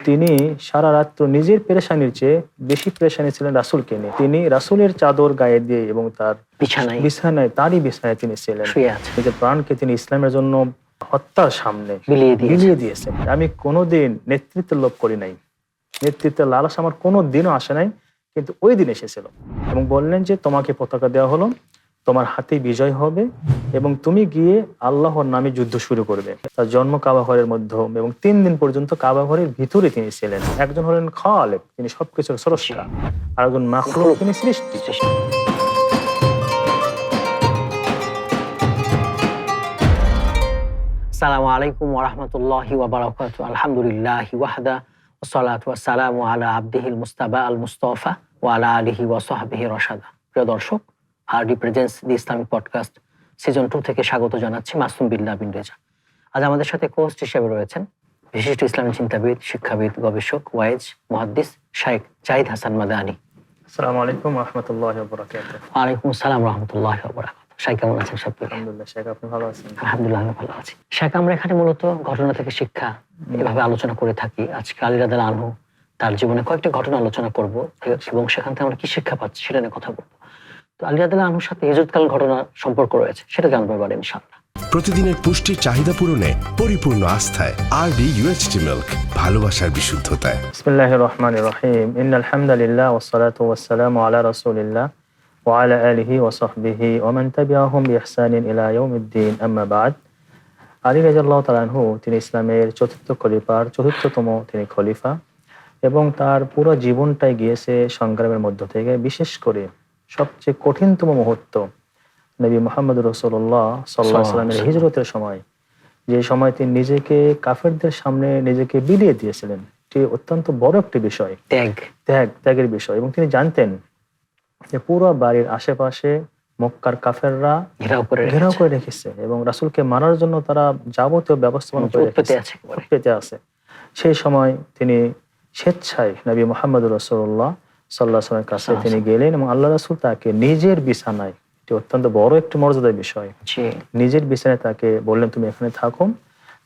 তিনি সারা রাত্র নিজের পেরেশানির চেয়ে বেশি পেরেশানি ছিলেন রাসূলকে নিয়ে। তিনি রাসূলের চাদর গায়ে দিয়ে এবং তার বিছানায় তারই বিছানায় তিনি ছিলেন, নিজের প্রাণকে তিনি ইসলামের জন্য হত্যার সামনে বিলিয়ে দিয়েছেন। আমি কোনোদিন নেতৃত্ব লোভ করি নাই, নেতৃত্বের লালসা আমার কোনো দিনও আসে নাই, কিন্তু ওই দিন এসেছিল এবং বললেন যে তোমাকে পতাকা দেওয়া হলো, তোমার হাতে বিজয় হবে এবং তুমি গিয়ে আল্লাহর নামে যুদ্ধ শুরু করবে। তার জন্ম কাবা ঘরের মধ্যে এবং 3 দিন পর্যন্ত কাবা ঘরের ভিতরে তিনি ছিলেন। একজন হলেন খালেক, তিনি সবকিছুর স্রষ্টা, আর একজন মাখলুক, তিনি সৃষ্টি। আসসালামু আলাইকুম ওয়া রাহমাতুল্লাহি ওয়া বারাকাতুহু। আলহামদুলিল্লাহি ওয়াহদা ওয়াসসালাতু ওয়াসসালামু আলা আবদিহিল মুস্তাবা আল মুস্তাফা ওয়া আলা আলিহি ওয়া সাহবিহি রাশাদা। প্রিয় দর্শক, আরডি প্রেজেন্টস দি ইসলামিক পডকাস্ট সিজন 2 থেকে স্বাগত জানাচ্ছি মাসুম বিল্লাহ বিন রেজা। আজ আমাদের সাথে হোস্ট হিসেবে রয়েছেন বিশিষ্ট ইসলামী চিন্তাবিদ, শিক্ষাবিদ, গবেষক, ওয়াইজ, মুহাদ্দিস শাইখ জাহিদ হাসান মাদানী। আসসালামু আলাইকুম ওয়া রাহমাতুল্লাহি ওয়া বারাকাতুহু। ওয়া আলাইকুম আসসালাম ওয়া রাহমাতুল্লাহি ওয়া বারাকাতুহু। শাইখ কেমন আছেন? সব আলহামদুলিল্লাহ। শাইখ আপনি ভালো আছেন? আলহামদুলিল্লাহ আমি ভালো আছি। শাইখ, আমরা এখানে মূলত ঘটনা থেকে শিক্ষা এভাবে আলোচনা করে থাকি। আজকে আলী রাদিয়াল্লাহু আনহু তার জীবনে কয়েকটা ঘটনা আলোচনা করব এবং সেখান থেকে আমরা কি শিক্ষা পাচ্ছি সেটা নিয়ে কথা বলবো। তো আলী রাদিয়াল্লাহু আনহুর সাথে হিজরতকালীন ঘটনা সম্পর্ক রয়েছে, সেটা জানবো এবারে ইনশাআল্লাহ। প্রতিদিনের পুষ্টির চাহিদা পূরণে পরিপূর্ণ আস্থায় আরডি ইউএইচটি মিল্ক, ভালোবাসার বিশুদ্ধতায়। বিসমিল্লাহির রহমানির রহিম। ইন্নাল হামদালিল্লাহ ওয়াস সালাতু ওয়াস সালামু আলা রাসূলিল্লাহ ওয়া আলা আলিহি ওয়া সাহবিহি ওয়া মান তাবিআহুম বিইহসানিন ইলা ইয়াউমিদ্দিন, আম্মা বা'দ। আলী রাদিয়াল্লাহু তাআলা আনহু তিনি ইসলামের চতুর্থতম তিনি খলিফা এবং তার পুরো জীবনটাই গিয়েছে সংগ্রামের মধ্য থেকে। বিশেষ করে সবচেয়ে কঠিনতম মুহূর্ত নবী মুহাম্মদ রাসূলুল্লাহ সাল্লাল্লাহু আলাইহি ওয়াসাল্লামের হিজরতের সময়, যে সময় তিনি নিজেকে কাফেরদের সামনে নিজেকে বিলিয়ে দিয়েছিলেন, এটি অত্যন্ত বড় একটি বিষয়, ত্যাগের বিষয়। এবং তিনি জানতেন যে পুরো বাড়ির আশেপাশে মক্কার কাফেররা ঘেরাও করে রেখেছে এবং রাসূলকে মারার জন্য তারা যাবতীয় ব্যবস্থাপনা করে পেতে আছে। সেই সময় তিনি স্বেচ্ছায় নবী মুহাম্মদ রাসূলুল্লাহ সাল্লাল্লাহু আলাইহি ওয়াসাল্লামের কাছে তিনি গেলেন এবং আল্লাহ রাসূল তাকে নিজের বিছানায়, এটি অত্যন্ত বড় একটি মর্যাদার বিষয়, নিজের বিছানায় তাকে বললেন তুমি এখানে থাকো,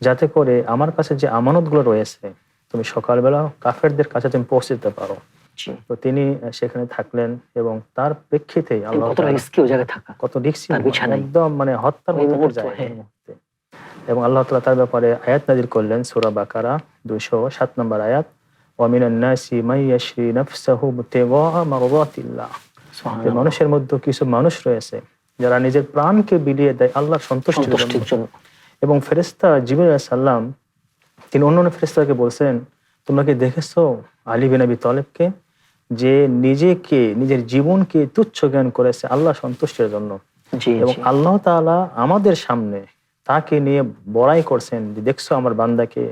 যাতে করে আমার কাছে যে আমানতগুলো রয়েছে তুমি সকালবেলা কাফেরদের কাছে তুমি পৌঁছে দিতে পারো। তো তিনি সেখানে থাকলেন এবং তার প্রেক্ষিতেই আল্লাহ কত রিস্কি, একদম মানে হত্যার মুহূর্তে এবং আল্লাহ তাআলা তার ব্যাপারে আয়াত নাযিল করলেন সূরা বাকারা 207 নম্বর আয়াত, ওয়া মিনান নাসি মান ইয়াশরি নাফসাহু ইবতিগা মারদাতিল্লাহ। মানুষের মধ্যে কিছু মানুষ রয়েছে যারা নিজের প্রাণকে বিলিয়ে দেয় আল্লাহর সন্তুষ্টির জন্য। এবং ফেরেশতা জিবরাইল আলাইহিস সালাম তিনি অন্যান্য ফেরেশতাকে বলছেন, তোমরা কি দেখেছো আলী বিন আবি তালেবকে, যে নিজের জীবনকে তুচ্ছ জ্ঞান করেছে আল্লাহ সন্তুষ্টির জন্য। এবং আল্লাহ তাআলা আমাদের সামনে তাকে নিয়ে বড়াই করছেন যে দেখছো আমার বান্দাকে,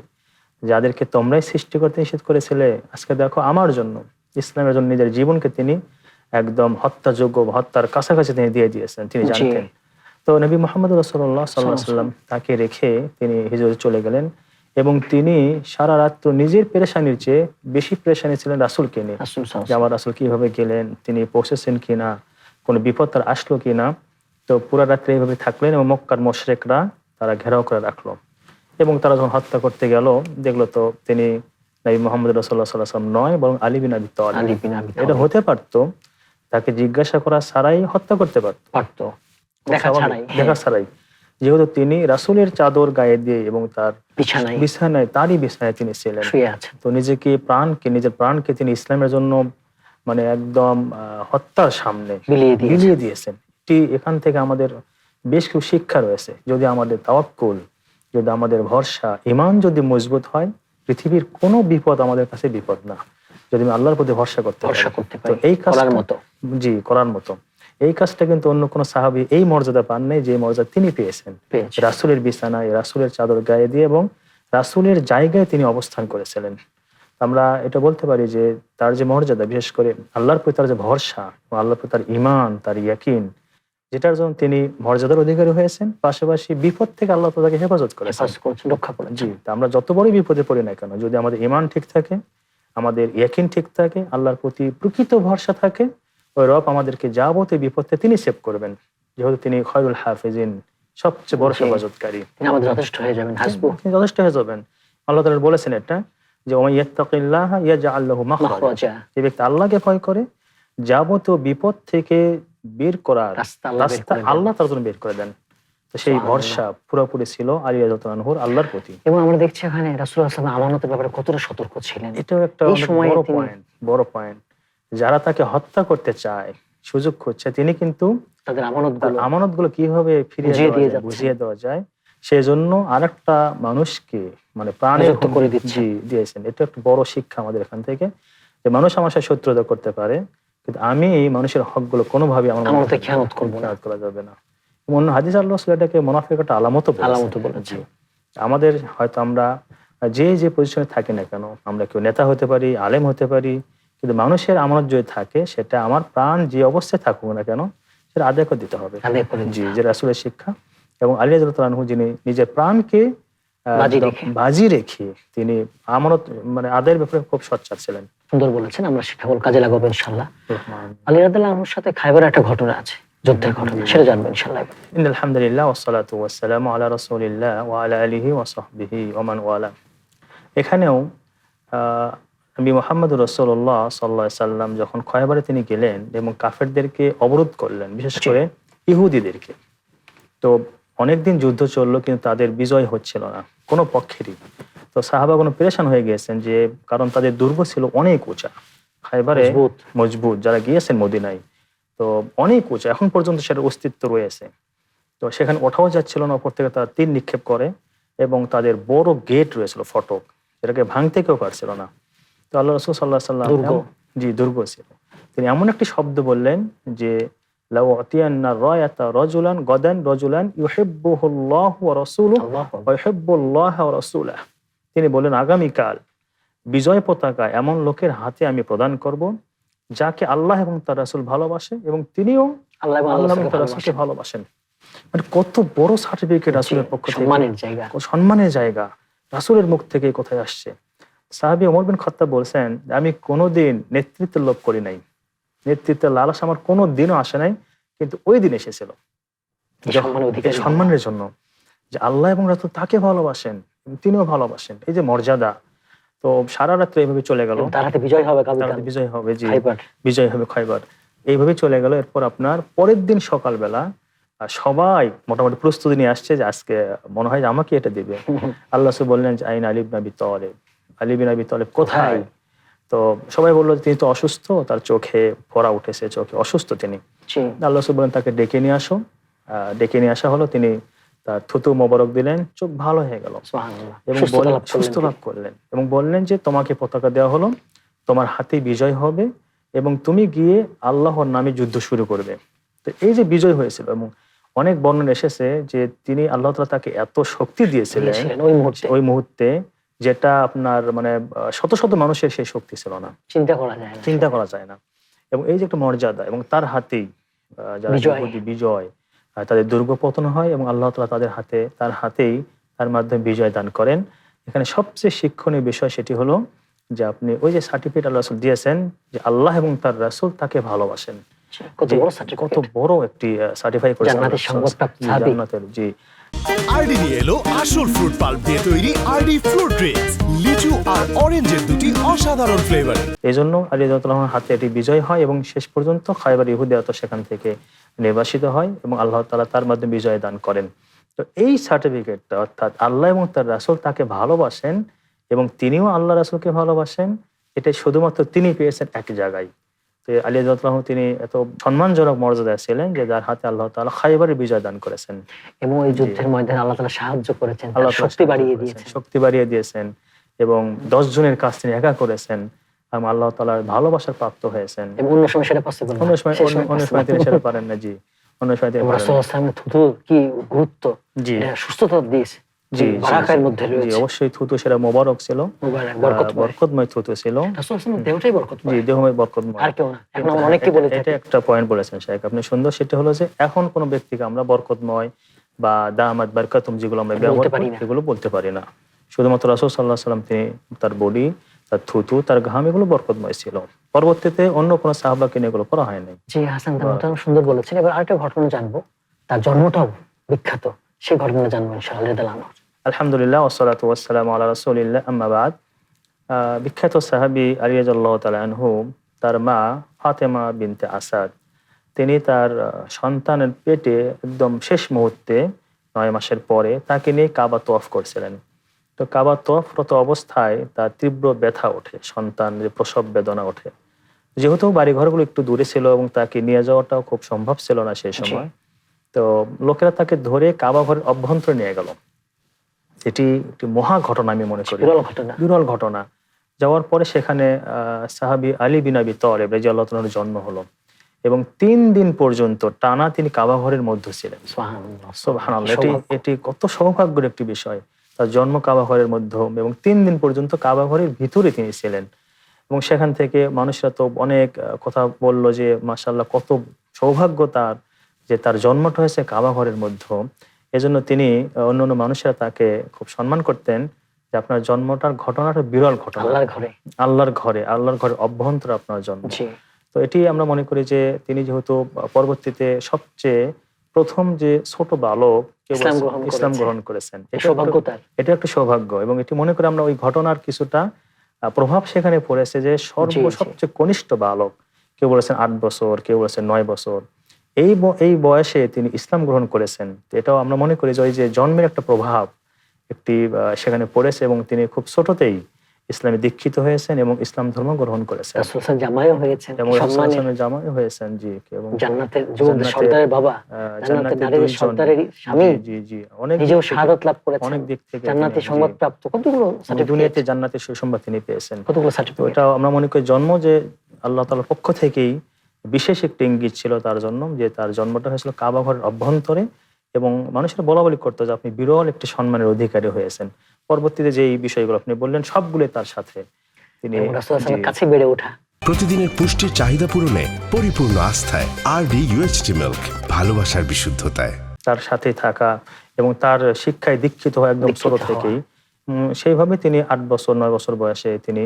যাদেরকে তোমরাই সৃষ্টি করতে নিষেধ করেছিলে, আজকে দেখো আমার জন্য, ইসলামের জন্য নিজের জীবনকে তিনি একদম হত্যাযোগ্য, হত্যার কাছাকাছি তিনি দিয়ে দিয়েছেন, তিনি জানতেন। তো নবী মুহাম্মদ রাসূলুল্লাহ সাল্লাল্লাহু আলাইহি ওয়াসাল্লাম তাকে রেখে তিনি হিজরতে চলে গেলেন এবং তিনি সারা রাত্র নিজের পেরেশানির চেয়ে বেশি পেরেশানি ছিলেন রাসূলকে নিয়ে, যে আমার রাসূল কিভাবে গেলেন, তিনি পৌঁছেছেন কিনা, কোনো বিপদ তার আসলো কিনা। তো পুরা রাত্রে এইভাবে থাকলেন এবং মক্কার মুশরিকরা তারা ঘেরাও করে রাখলো এবং তারা যখন হত্যা করতে গেল দেখলো তো তিনি নবী মুহাম্মদ রাসূলুল্লাহ সাল্লাল্লাহু আলাইহি ওয়াসাল্লাম নয়, বরং আলী বিন আবি তালিব। এটা হতে পারতো তাকে জিজ্ঞাসা করা ছাড়াই হত্যা করতে পারতো, দেখা ছাড়াই, যেহেতু তিনি রাসূলের চাদর গায়ে দিয়ে এবং তার তারই বিছানায় তিনি ছিলেন। তো নিজের প্রাণকে তিনি ইসলামের জন্য মানে একদম হত্যার সামনে বিলিয়ে দিয়েছেন। এখান থেকে আমাদের বেশ কিছু শিক্ষা রয়েছে। যদি আমাদের তাওয়াক্কুল, যদি আমাদের ভরসা, ঈমান যদি মজবুত হয়, পৃথিবীর কোনো বিপদ আমাদের কাছে বিপদ না, যদি আমি আল্লাহর প্রতি ভরসা করতে পারি। এই করার মতো এই কাজটা কিন্তু অন্য কোনো সাহাবী এই মর্যাদা পান নাই যে মর্যাদা তিনি পেয়েছেন। রাসূলের বিছানায় রাসূলের চাদর গায়ে দিয়ে এবং রাসূলের জায়গায় তিনি অবস্থান করেছিলেন। আমরা এটা বলতে পারি যে তার যে মর্যাদা, বিশেষ করে আল্লাহর প্রতি তার যে ভরসা, আল্লাহর প্রতি তার ঈমান, তার ইয়াকিন, যেটার জন্য তিনি মর্যাদার অধিকারী হয়েছেন, পাশাপাশি বিপদ থেকে আল্লাহ তাকে হেফাজত করেছেন, রক্ষা করেন। আমরা যত বড় বিপদে পড়ি না কেন, যদি আমাদের ঈমান ঠিক থাকে, আমাদের ইয়াকিন ঠিক থাকে, আল্লাহর প্রতি প্রকৃত ভরসা থাকে, ওই রব আমাদেরকে যাবতীয় বিপদে তিনি সেভ করবেন, যেহেতু তিনি খায়রুল হাফিজিন, সবচেয়ে বড় হেফাজতকারী। আমাদের যথেষ্ট হয়ে যাবেন, যথেষ্ট হয়ে যাবেন। আল্লাহ তাআলা বলেছেন এটা, যে ওয়া ইয়াত্তাকিল্লাহা ইয়াজআল লাহু মাখরাজা, মাখরাজা, যে ব্যক্তি আল্লাহকে ভয় করে যাবতীয় বিপদ থেকে বের করার রাস্তা আল্লাহ বের রাস্তা করে দেন। আল্লাহ তার জন্য বের করে দেন। তো সেই সুবহানাল্লাহ। ভরসা পুরোপুরি ছিল আলী রাদিয়াল্লাহু আনহুর আল্লাহর প্রতি। এবং আমরা দেখছি এখানে রাসূলুল্লাহ সাল্লাল্লাহু আলাইহি ওয়াসাল্লাম আমানতের ব্যাপারে কতটা সতর্ক ছিলেন। এটাও একটা এই অনেক সময়ে বড় তিনি- পয়েন্ট। যারা তাকে হত্যা করতে চায়, সুযোগ খুঁজছে, তিনি কিন্তু তাদের তার আমানতগুলো আমানতগুলো কিভাবে ফিরিয়ে বুঝিয়ে দেওয়া দিয়ে যায়, যাচ্ছেন। বুঝিয়ে দেওয়া যায়, সেজন্য আরেকটা মানুষকে মানে প্রাণের নিযুক্ত করে হুমকি দিচ্ছেন। দিয়েছেন। এটা একটা বড় শিক্ষা আমাদের এখান থেকে, যে মানুষ আমার সাথে শত্রুতা করতে পারে, কিন্তু আমি এই মানুষের হকগুলো কোনোভাবে আমার আমানতে খেয়ানত করবো না। খেয়ানত করা যাবে না। অন্য হাদিস আল্লাহ এটাকে মুনাফিকের একটা আলামতও আলামতও বলেছেন। বলেছেন। জি। আমাদের হয়তো আমরা যে পজিশনে থাকি না কেন, আমরা কেউ নেতা হতে পারি, আলেম হতে পারি, কিন্তু মানুষের আমানত যদি থাকে, সেটা আমার প্রাণ যে অবস্থায় থাকুক না কেন, সেটা আদায় করে দিতে হবে। আদায় করে দিতে জি, হবে। যে রাসূলের শিক্ষা। এবং আলী রাদিয়াল্লাহু আনহু যিনি নিজের প্রাণকে বাজি রেখে তিনি আমানত মানে আদায়ের ব্যাপারে খুব সোচ্চার ছিলেন। সুন্দর বলেছেন, আমরা শিক্ষাগুলো কাজে লাগাবো ইনশাআল্লাহ। আলী রাদিয়াল্লাহু আনহুর সাথে খায়বারের একটা ঘটনা আছে, যুদ্ধের ঘটনা, সেটা জানবো ইনশাআল্লাহ। ইন্নাল হামদুলিল্লাহ ওয়াসসালাতু ওয়াসসালামু আলা রাসূলিল্লাহ ওয়া আলা আলিহি ওয়া সাহবিহি ওয়া মান ওয়ালা। এখানেও নবী মুহাম্মদ রাসূলুল্লাহ সাল্লাল্লাহু আলাইহি সাল্লাম যখন খয়বারে তিনি গেলেন এবং কাফেরদেরকে অবরোধ করলেন, বিশেষ করে ইহুদিদেরকে। তো অনেকদিন যুদ্ধ চললো, কিন্তু তাদের বিজয় হচ্ছিল না কোনো পক্ষেরই। তো সাহাবাগণ পেরেশান হয়ে গিয়েছেন, যে কারণ তাদের দুর্গ ছিল অনেক উঁচা, খায়বারে মজবুত, যারা গিয়েছেন মদিনায়, তো অনেক উঁচা, এখন পর্যন্ত সেটার অস্তিত্ব রয়েছে। তো সেখানে ওঠাও যাচ্ছিল না, ওপর থেকে তারা তীর নিক্ষেপ করে, এবং তাদের বড় গেট রয়েছিল ফটক, যেটাকে ভাঙতে কেউ পারছিল না। তো আল্লাহ রাসূল সাল্লাল্লাহু আলাইহি সাল্লাম, জি দুর্গ ছিল, তিনি এমন একটি শব্দ বললেন যে লাউ আতিয়ান্না রায়াতা রাজুলান গাদান রাজুলান ইউহিব্বুহুল্লাহু ওয়া রাসূলুহু ওয়া ইউহিব্বুল্লাহ ওয়া রাসূলুহু। তিনি বলেন, আগামীকাল বিজয় পতাকা এমন লোকের হাতে আমি প্রদান করব, যাকে আল্লাহ এবং তার রাসূল ভালোবাসে, এবং তিনিও আল্লাহ এবং তার রাসূলকে ভালোবাসেন। মানে কত বড় সার্টিফিকেট রাসূলের পক্ষ থেকে, সম্মানের জায়গা, রাসূলের মুখ থেকে কোথায় আসছে। সাহাবী ওমর বিন খাত্তাব বলছেন, আমি কোনোদিন নেতৃত্বের লোভ করি নাই, নেতৃত্বের লালস আমার কোনো দিনও আসে নাই, কিন্তু ওই দিন এসেছিল সম্মানের জন্য, যে আল্লাহ এবং রাসূল তাকে ভালোবাসেন, তিনিও ভালোবাসেন, এই যে মর্যাদা। তো সারা রাত্রে এইভাবে চলে গেল, তার হাতে বিজয় হবে, বিজয় হবে, জি বিজয় হবে খয়বার, এইভাবে চলে গেল। এরপর আপনার পরের দিন সকালবেলা সবাই মোটামুটি প্রস্তুতি নিয়ে আসছে, যে আজকে মনে হয় যে আমাকে এটা দিবে। আল্লাহ রাসূল বললেন যে আইন আলী ইবনে আবি তালেব, আলী বিন আবি তালেব কোথায়? তো সবাই বললো তিনি তো অসুস্থ, তার চোখে ফোঁড়া উঠেছে, চোখে অসুস্থ তিনি। আল্লাহ রাসূল বললেন তাকে ডেকে নিয়ে আসো। ডেকে নিয়ে আসা হলো, তিনি তার থুতু মোবারক দিলেন, চোখ ভালো হয়ে গেল এবং সুস্থ লাভ করলেন, এবং বললেন যে তোমাকে পতাকা দেওয়া হলো, তোমার হাতে বিজয় হবে, এবং তুমি গিয়ে আল্লাহর নামে যুদ্ধ শুরু করবে। তো এই যে বিজয় হয়েছিল, এবং অনেক বর্ণনা এসেছে যে তিনি আল্লাহ তাআলা তাকে এত শক্তি দিয়েছিলেন ওই মুহূর্তে, যেটা আপনার মানে শত শত মানুষের সেই শক্তি ছিল না, চিন্তা করা যায় না। এবং এই যে একটা মর্যাদা, এবং তার হাতেই যারা বিজয়, তাদের দুর্গ পতন হয়, এবং আল্লাহ তাআলা তার হাতেই তার মাধ্যমে বিজয় দান করেন। এখানে সবচেয়ে শিক্ষণীয় বিষয় সেটি হলো যে আপনি ওই যে সার্টিফিকেট আল্লাহ রাসূল দিয়েছেন, যে আল্লাহ এবং তার রাসূল তাকে ভালোবাসেন, কত বড় একটি সার্টিফাই করেছেন জান্নাতের। জি, আরডি নিয়ে এলো আসল ফ্রুট পাল্প দিয়ে তৈরি আরডি ফ্রুট ড্রিঙ্কস, লিচু আর অরেঞ্জের দুটি অসাধারণ ফ্লেভার। এই জন্য আলী রাদিয়াল্লাহু আনহুর হাতে এটি বিজয় হয়, এবং শেষ পর্যন্ত খায়বার ইহুদিরা তো সেখান থেকে নির্বাসিত হয়, এবং আল্লাহ তাআলা তার মাধ্যমে বিজয় দান করেন। তো এই সার্টিফিকেটটা, অর্থাৎ আল্লাহ এবং তার রাসূল তাকে ভালোবাসেন এবং তিনিও আল্লাহ রাসূলকে ভালোবাসেন, এটা শুধুমাত্র তিনি পেয়েছেন এক জায়গায়। তো আলী রাদিয়াল্লাহু আনহু তিনি এত সম্মানজনক মর্যাদায় ছিলেন, যে যার হাতে আল্লাহ তাআলা খায়বারের বিজয় দান করেছেন, এবং এই যুদ্ধের ময়দানে আল্লাহ তাআলা সাহায্য করেছেন, শক্তি বাড়িয়ে দিয়েছেন, এবং 10 জনের কাজ তিনি একা করেছেন, এবং আল্লাহ তাআলার ভালোবাসার প্রাপ্ত হয়েছেন। এবং অন্য সময় সেটা পসিবল না, অন্য সময় তিনি সেটা পারেন না। জি, অন্য সময় তিনি রাসূলুল্লাহ সাল্লাল্লাহু আলাইহি ওয়াসাল্লাম থুতুর কি গুরুত্ব, জি সুস্থতা দিয়েছে, জি বারাকার মধ্যে রয়েছে। অবশ্যই থুতু সেটা মোবারক ছিল, বরকতময় থুতু ছিল। রাসূলুল্লাহ সাল্লাল্লাহু আলাইহি ওয়াসাল্লাম দেহটাই বরকতময়, জি দেহময় বরকতময়, আর কেউ না। এখন আমরা অনেককে বলে থাকি, এটা একটা পয়েন্ট বলেছেন শাইখ আপনি সুন্দর। সেটা হলো যে এখন কোন ব্যক্তিকে আমরা বরকতময় বা দামাত বারকাতুম যেগুলো আমরা ব্যবহার করি সেগুলো বলতে পারি না। শুধুমাত্র রাসূল সাল্লাল্লাহু আলাইহি ওয়াসাল্লাম তিনি তার বডি, তার থুতু, তার ঘাম এগুলো বরকতময় ছিল। পরবর্তীতে অন্য কোনো সাহাবাকে নিয়ে এগুলো করা হয় নাই। জি হাসান তাহলে সুন্দর বলেছেন। এবার আরেকটা ঘটনা জানবো, তার জন্মটাও বিখ্যাত, সেই ঘটনা জানবো ইনশাআল্লাহ। আলহামদুলিল্লাহ ওয়াসসালাতু ওয়াসসালামু আলা রাসূলিল্লাহ, আম্মা বাদ। বিখ্যাত সাহাবী আলী রাদিয়াল্লাহু তাআলা আনহু, তার মা ফাতেমা বিনতে আসাদ, তিনি তার সন্তানের পেটে একদম শেষ মুহূর্তে 9 মাসের পরে তাকে নিয়ে কাবা তওয়াফ করছিলেন। তো কাবা তওয়াফরত অবস্থায় তার তীব্র ব্যথা ওঠে, সন্তানের প্রসব বেদনা ওঠে। যেহেতু বাড়িঘরগুলো একটু দূরে ছিল এবং তাকে নিয়ে যাওয়াটাও খুব সম্ভব ছিল না সেই সময়, তো লোকেরা তাকে ধরে কাবা ঘরের অভ্যন্তরে নিয়ে গেল। এটি একটি মহা ঘটনা আমি মনে করি, বিরল ঘটনা। যাওয়ার পরে সেখানে সাহাবী আলী বিন আবি তালেব রাদিয়াল্লাহু তাআলার জন্ম হলো এবং 3 দিন পর্যন্ত টানা তিনি কাবা ঘরের মধ্যে ছিলেন। সুবহানাল্লাহ, এটি কত সৌভাগ্যের একটি বিষয়। তার জন্ম কাবা ঘরের মধ্যে এবং 3 দিন পর্যন্ত কাবা ঘরের ভিতরে তিনি ছিলেন। এবং সেখান থেকে মানুষরা তো অনেক কথা বলল যে মাশাআল্লাহ কত সৌভাগ্য তার, যে তার জন্মটা হয়েছে কাবা ঘরের মধ্যে। এজন্য তিনি অন্যান্য মানুষেরা তাকে খুব সম্মান করতেন যে আপনার জন্মটার ঘটনাটা বিরল ঘটনা, আল্লাহর ঘরে অভ্যন্তরে আপনার জন্ম। তো এটি আমরা মনে করি যে তিনি যেহেতু পরবর্তীতে সবচেয়ে প্রথম যে ছোট বালক ইসলাম গ্রহণ করেছেন, এটা একটা সৌভাগ্য। এবং এটি মনে করি আমরা ওই ঘটনার কিছুটা প্রভাব সেখানে পড়েছে যে সবচেয়ে কনিষ্ঠ বালক, কেউ বলেছেন 8 বছর, কেউ বলেছেন 9 বছর, এই বয়সে তিনি ইসলাম গ্রহণ করেছেন। এটাও আমরা মনে করি যে ওই যে জন্মের একটা প্রভাব একটি সেখানে পড়েছে এবং তিনি খুব ছোটতেই ইসলামে দীক্ষিত হয়েছেন এবং ইসলাম ধর্ম গ্রহণ করেছেন। জামাইও হয়েছেন, জামাইও হয়েছেন, জি, এবং জান্নাতের সর্দারের বাবা, জান্নাতের নারীর সর্দারের স্বামী, জি জি, অনেক নিজেও শাহাদাত লাভ করেছেন, অনেক দিক থেকে জান্নাতি সংবাদ প্রাপ্ত, কতগুলো দুনিয়াতে জান্নাতের সুসংবাদ তিনি পেয়েছেন, কতগুলো সার্টিফিকেট। এটা আমরা মনে করি জন্ম যে আল্লাহ তাআলার পক্ষ থেকেই বিশেষ একটি ইঙ্গিত ছিল তার জন্য, যে তার জন্মটা হয়েছিল কাবা ঘরের অভ্যন্তরে এবং মানুষের বলাবলি করতো যে আপনি বিরল একটি সম্মানের অধিকারী হয়েছেন। পরবর্তীতে যে এই বিষয়গুলো আপনি বললেন সবগুলো তার সাথে তিনি কাছে বেড়ে ওঠা। প্রতিদিনের পুষ্টির চাহিদা পূরণে পরিপূর্ণ আস্থায় আরডি ইউএইচটি মিল্ক, ভালোবাসার বিশুদ্ধতায়। তার সাথে থাকা এবং তার শিক্ষায় দীক্ষিত হওয়া একদম ছোট থেকেই, সেইভাবে তিনি 8 বছর 9 বছর বয়সে তিনি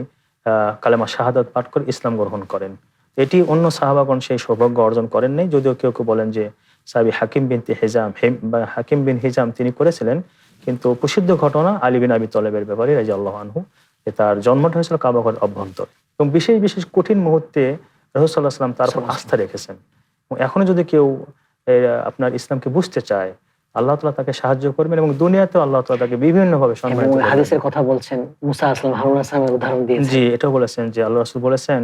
কালেমা শাহাদাত পাঠ করে ইসলাম গ্রহণ করেন। এটি অন্য সাহাবাগণ সেই সৌভাগ্য অর্জন করেন নাই, যদিও কেউ কেউ বলেন যে সাহাবী হাকিম বিন হিজাম তিনি করেছিলেন। কিন্তু প্রসিদ্ধ ঘটনা আলী বিন আবি তালেবের ব্যাপারে রাদিয়াল্লাহু আনহু, তার জন্মটা হয়েছিল কাবা ঘরের অভ্যন্তরে এবং বিশেষ বিশেষ কঠিন মুহূর্তে রাসূল সাল্লাল্লাহু আলাইহি ওয়াসাল্লাম তার উপর আস্থা রেখেছেন। এখনো যদি কেউ আপনার ইসলামকে বুঝতে চায়, আল্লাহ তাআলা তাকে সাহায্য করবেন এবং দুনিয়াতেও আল্লাহ তাআলা তাকে বিভিন্নভাবে সম্মানিত করবেন। হাদিসের কথা বলছেন, মুসা আসলাম হারুন আসলামের উদাহরণ দিয়েছেন। জি, এটাও বলেছেন যে আল্লাহ রাসূল বলেছেন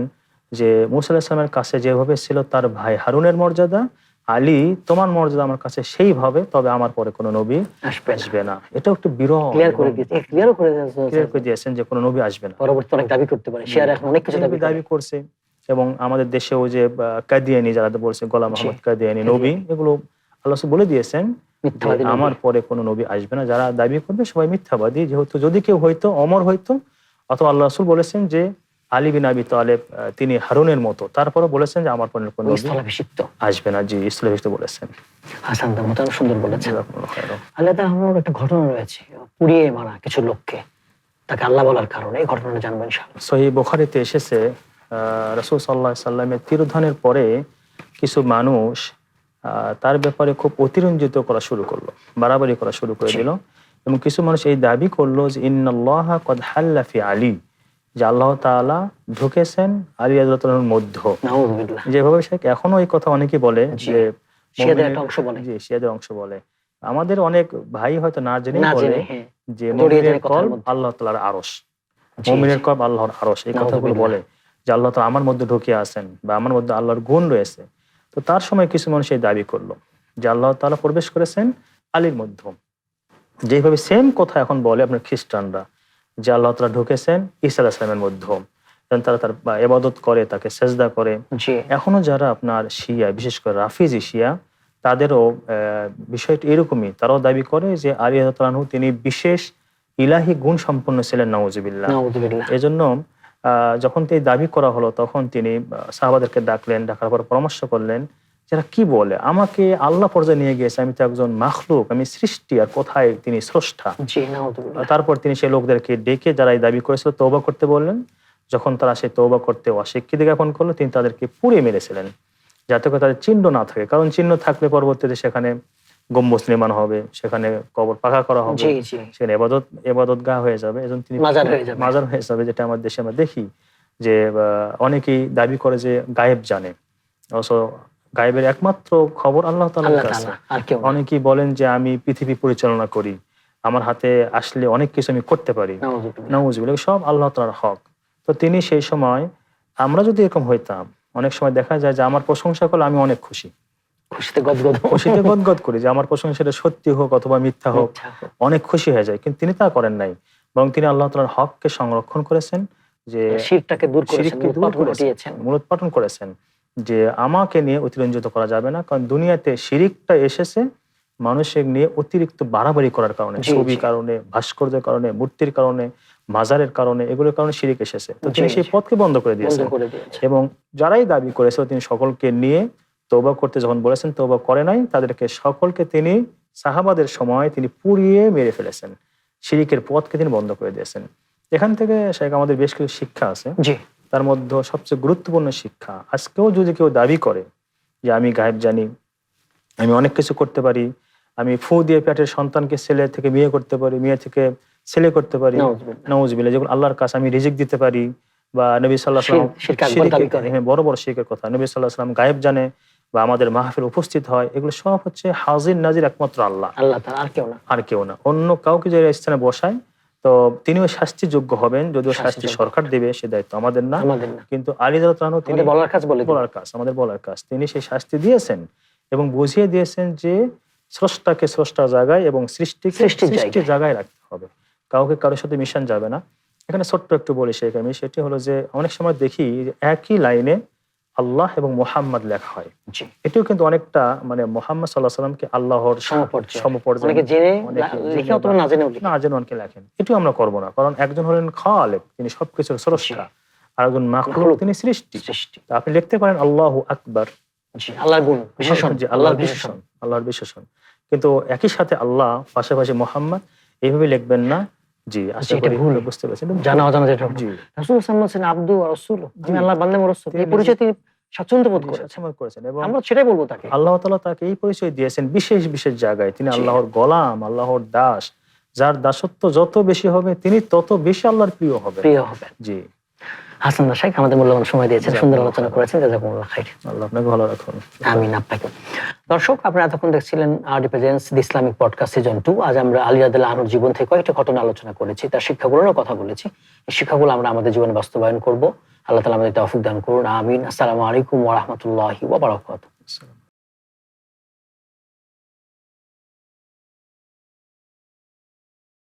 যে মুসা আলাইহিস সালামের কাছে যেভাবে ছিল তার ভাই হারুনের মর্যাদা, আলী তোমার মর্যাদা আমার কাছে সেইভাবে, তবে আমার পরে কোনো নবী আসবে না। এটাও একটু বিরল, ক্লিয়ার করে দিয়েছেন যে কোনো নবী আসবে না। পরবর্তীতে অনেক দাবি করতে পারে, শিয়ারা এখন অনেক কিছু দাবি করছে এবং আমাদের দেশেও যে কাদিয়ানী যারা বলছে গোলাম মোহাম্মদ কাদিয়ানী নবী, এগুলো আল্লাহ বলে দিয়েছেন আমার পরে কোনো নবী আসবে না। যারা দাবি করবে সবাই মিথ্যাবাদী। যেহেতু যদি কেউ হয়তো অমর হয়তো, অথবা আল্লাহ রাসূল বলেছেন যে আলী বিন আবি তালেব তিনি হারুনের মতো, তারপরও বলেছেন যে আমার পরে কোনো নবী আসবে না। জি, ইসলামিষ্ট বলেছেন। হাসান দামতান সুন্দর বলেছেন। আল্লাহ তাআলার একটা ঘটনা রয়েছে, পুড়িয়ে মারা কিছু লোককে তাকে আল্লাহ বলার কারণে, এই ঘটনাটা জানবেন ইনশাআল্লাহ। সহিহ বুখারীতে এসেছে রাসূল সাল্লাল্লাহু আলাইহি সাল্লামের তিরোধানের পরে কিছু মানুষ তার ব্যাপারে খুব অতিরঞ্জিত করা শুরু করলো, বাড়াবাড়ি করা শুরু করে দিল এবং কিছু মানুষ এই দাবি করলো যে ইন্নাল্লাহা কদ হাল্লা ফি আলী, যে আল্লাহ তাআলা ঢুকেছেন আলী রাদিয়াল্লাহু তাআলার মধ্যে। নাউযুবিল্লাহ। যেভাবে এখনো এই কথা অনেকেই বলে যে শিয়াদের একটা অংশ বলে, জি, শিয়াদের অংশ বলে। আমাদের অনেক ভাই হয়তো না জেনে বলে যে মুমিনের কলব আল্লাহ তাআলার আরশ, মুমিনের কলব আল্লাহর আরশ, এই কথাগুলো বলে যে আল্লাহ তাআলা আমার মধ্যে ঢুকে আছেন বা আমার মধ্যে আল্লাহর গুণ রয়েছে। তো তার সময় কিছু মানুষ এই দাবি করলো যে আল্লাহ তাআলা প্রবেশ করেছেন আলীর মধ্যে। যেভাবে সেম কথা এখন বলে আপনার খ্রিস্টানরা যে আল্লাহ তাআলা ঢুকেছেন ঈসা আলাইহিস সালামের মধ্যে, তারা তার ইবাদত করে, তাকে সেজদা করে। এখনো যারা আপনার শিয়া, বিশেষ করে রাফিজি শিয়া, তাদেরও বিষয়টি এরকমই। তারাও দাবি করে যে আলী রাদিয়াল্লাহু আনহু তিনি বিশেষ ইলাহি গুণ সম্পন্ন ছিলেন। নাউযুবিল্লাহ। এজন্য যখন এই দাবি করা হলো তখন তিনি সাহাবাদেরকে ডাকলেন, ডাকার পর পরামর্শ করলেন যারা কি বলে, আমাকে আল্লাহ পর্যায়ে নিয়ে গিয়েছে, আমি তো একজন মাখলুক, আমি সৃষ্টি, আর কোথায় তিনি স্রষ্টা। তারপর তিনি সেই লোকদেরকে ডেকে যারা এই দাবি করেছিল তওবা করতে বললেন। যখন তারা সেই তওবা করতে অস্বীকৃতি জ্ঞাপন করলো, তিনি তাদেরকে পুড়িয়ে মেরেছিলেন যাতে করে তাদের চিহ্ন না থাকে, কারণ চিহ্ন থাকলে পরবর্তীতে সেখানে গম্বুজ নির্মাণ হবে, সেখানে কবর পাকা করা হবে, জি জি সেখানে এবাদতগাহ হয়ে যাবে, এজন্য তিনি মাজার হয়ে যাবে। মাজার হয়ে যাবে, যেটা আমাদের দেশে আমরা দেখি যে অনেকেই দাবি করে যে গায়েব জানে, অবশ্য গায়েবের একমাত্র খবর আল্লাহ তাআলার আল্লাহ কাছে। তাআলা, আর কেউ না। অনেকেই বলেন যে আমি পৃথিবী পরিচালনা করি, আমার হাতে আসলে অনেক কিছু আমি করতে পারি, নাউযুবিল্লাহ। নাউজুবিল্লাহ, সব আল্লাহ তাআলার হক। তো তিনি সেই সময়, আমরা যদি এরকম হইতাম, অনেক সময় দেখা যায় যে আমার প্রশংসা করলে আমি অনেক খুশি, খুশিতে গদগদ খুশিতে গদগদ করি যে আমার প্রশংসাটা সত্যি হোক অথবা মিথ্যা হোক, মিথ্যা হোক। অনেক খুশি হয়ে যায়। কিন্তু তিনি তা করেন নাই, বরং তিনি আল্লাহ তাআলার হককে সংরক্ষণ করেছেন, যে শিরকটাকে দূর করেছেন, শিরককে দূর উৎপাদন করেছেন, ঘটিয়েছেন। মূলোৎপাটন করেছেন, যে আমাকে নিয়ে অতিরঞ্জিত করা যাবে না। কারণ দুনিয়াতে শিরিকটা এসেছে মানুষের নিয়ে অতিরিক্ত বাড়াবাড়ি করার কারণে, জি, ছবির জি। কারণে, ভাস্কর্যের কারণে, মূর্তির কারণে, মাজারের কারণে, এগুলোর কারণে শিরিক এসেছে। তো জি, তিনি সেই জি। পথকে বন্ধ করে বন্ধ দিয়েছেন। করে দিয়েছে। এবং যারাই দাবি করেছে তিনি সকলকে নিয়ে তওবা করতে যখন বলেছেন, তওবা করে নাই, তাদেরকে সকলকে তিনি সাহাবাদের সময় তিনি পুড়িয়ে মেরে ফেলেছেন, শিরিকের পথকে তিনি বন্ধ করে দিয়েছেন। এখান থেকে শেখ আমাদের বেশ কিছু শিক্ষা আছে, জি তার মধ্যে সবচেয়ে গুরুত্বপূর্ণ শিক্ষা, আজকেও যদি কেউ দাবি করে যে আমি গায়েব জানি, আমি অনেক কিছু করতে পারি, আমি ফু দিয়ে পেটের সন্তানকে ছেলে থেকে মেয়ে করতে পারি, মেয়ে থেকে ছেলে করতে পারি, নাউযুবিল্লাহ। নাউজুবিল্লাহ, যেগুলো আল্লাহর কাছে আমি রিজিক দিতে পারি, বা নবী সাল্লাল্লাহু আলাইহি ওয়াসাল্লাম শিরক আকবর দাবি করে। হ্যাঁ, বড় বড় শিরকের কথা, নবী সাল্লাল্লাহু আলাইহি ওয়াসাল্লাম গায়েব জানে, বা আমাদের মাহফিল উপস্থিত হয়, এগুলো সব হচ্ছে হাজির নাজির একমাত্র আল্লাহ, আল্লাহ তাআলা, আর কেউ না। আর কেউ না। অন্য কাউকে যে স্থানে বসায়, তো তিনিও শাস্তিযোগ্য হবেন, যদিও শাস্তি শাস্তিযোগ্য। সরকার দেবে, সে দায়িত্ব আমাদের না। আমাদের না, কিন্তু আলী রাদিয়াল্লাহু আনহু তিনি আমাদের বলার কাজ বলে দিন। বলার কাজ, আমাদের বলার কাজ, তিনি সেই শাস্তি দিয়েছেন এবং বুঝিয়ে দিয়েছেন যে স্রষ্টাকে স্রষ্টার জায়গায় এবং সৃষ্টিকে সৃষ্টির সৃষ্টির জায়গায় রাখতে হবে, কাউকে কারোর সাথে মিশান যাবে না। এখানে ছোট্ট একটু বলি শেখ আমি, সেটি হলো যে অনেক সময় দেখি যে একই লাইনে আল্লাহ এবং মুহাম্মদ লেখা হয়, জি এটিও কিন্তু অনেকটা মানে মুহাম্মদ সাল্লাল্লাহু আলাইহি সাল্লামকে আল্লাহর সমপর্যায়ে। সমপর্যায়ে, অনেকে জেনে অনেকে লিখে জেনে অথবা না জেনেও লিখে। না জেনে অনেকে লেখেন। এটিও আমরা করবো না, কারণ একজন হলেন খালেক, তিনি সবকিছুর স্রষ্টা, আর একজন মাখলুক, মাখলুক, তিনি সৃষ্টি। সৃষ্টি। তা আপনি লিখতে পারেন আল্লাহু আকবার, জি আল্লাহর গুণ বিশেষণ, জি, আল্লাহর বিশেষণ। আল্লাহর বিশেষণ। কিন্তু একই সাথে আল্লাহ পাশাপাশি মোহাম্মদ এইভাবে লিখবেন না। জি, আশা এটা করি ভুল। বুঝতে পারছেন, এটা ভুল। জানা অজানা যেটা জি, রাসূল সাল্লাল্লাহু আলাইহি ওয়াসাল্লাম আব্দু ওয়া রাসূলু, জি। আমি আল্লাহর বান্দা এবং রাসূল, তিনি এই পরিচয় তিনি স্বাচ্ছন্দ্য বোধ জি, করেছেন। স্বাচ্ছন্দ্য করেছেন এবং আমরা সেটাই বলবো তাকে। আল্লাহ তাআলা তাকে এই পরিচয় দিয়েছেন বিশেষ বিশেষ জায়গায়, তিনি জি। আল্লাহর গোলাম, আল্লাহর দাস, যার দাসত্ব যত বেশি হবে তিনি তত বেশি আল্লাহর প্রিয় হবেন। প্রিয় হবেন। জি, হাসান শাইখ আমাদের মূল্যবান সময় দিয়েছেন, সুন্দর আলোচনা করেছেন, জাযাকুমুল্লাহ খাইর। আল্লাহ আপনাকে ভালো রাখুন। আমিন। আপনাকে দর্শক, আপনারা এতক্ষণ দেখছিলেন আরডি প্রেজেন্টস দি ইসলামিক পডকাস্ট সিজন 2। আজ আমরা আলী রাদিয়াল্লাহু আনহুর জীবন থেকে কয়েকটা ঘটনা আলোচনা করেছি, তার শিক্ষাগুলোরও কথা বলেছি। এই শিক্ষাগুলো আমরা আমাদের জীবনে বাস্তবায়ন করব। আল্লাহ তাআলা আমাদের তৌফিক দান করুন, আমিন। আসসালামু আলাইকুম ওয়া রাহমাতুল্লাহি ওয়া বারাকাতুহু।